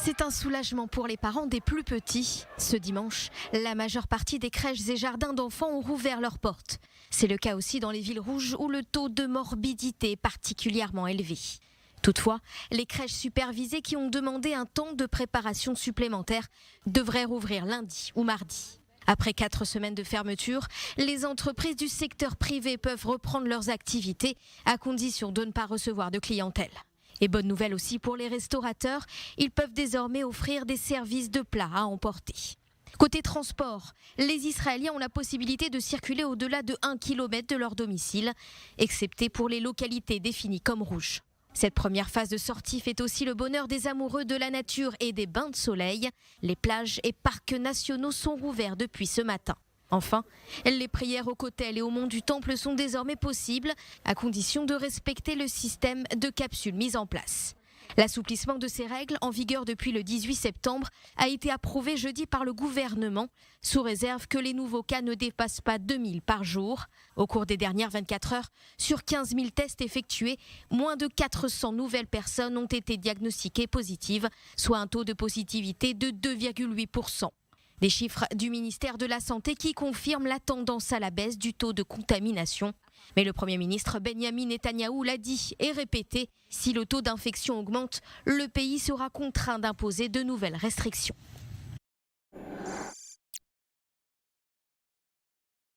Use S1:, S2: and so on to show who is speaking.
S1: C'est un soulagement pour les parents des plus petits. Ce dimanche, la majeure partie des crèches et jardins d'enfants ont rouvert leurs portes. C'est le cas aussi dans les villes rouges où le taux de morbidité est particulièrement élevé. Toutefois, les crèches supervisées qui ont demandé un temps de préparation supplémentaire devraient rouvrir lundi ou mardi. Après 4 semaines de fermeture, les entreprises du secteur privé peuvent reprendre leurs activités à condition de ne pas recevoir de clientèle. Et bonne nouvelle aussi pour les restaurateurs, ils peuvent désormais offrir des services de plats à emporter. Côté transport, les Israéliens ont la possibilité de circuler au-delà de 1 km de leur domicile, excepté pour les localités définies comme rouges. Cette première phase de sortie fait aussi le bonheur des amoureux de la nature et des bains de soleil. Les plages et parcs nationaux sont rouverts depuis ce matin. Enfin, les prières au Kotel et au mont du Temple sont désormais possibles, à condition de respecter le système de capsules mis en place. L'assouplissement de ces règles, en vigueur depuis le 18 septembre, a été approuvé jeudi par le gouvernement, sous réserve que les nouveaux cas ne dépassent pas 2000 par jour. Au cours des dernières 24 heures, sur 15 000 tests effectués, moins de 400 nouvelles personnes ont été diagnostiquées positives, soit un taux de positivité de 2,8%. Des chiffres du ministère de la Santé qui confirment la tendance à la baisse du taux de contamination. Mais le Premier ministre Benyamin Netanyahou l'a dit et répété, si le taux d'infection augmente, le pays sera contraint d'imposer de nouvelles restrictions.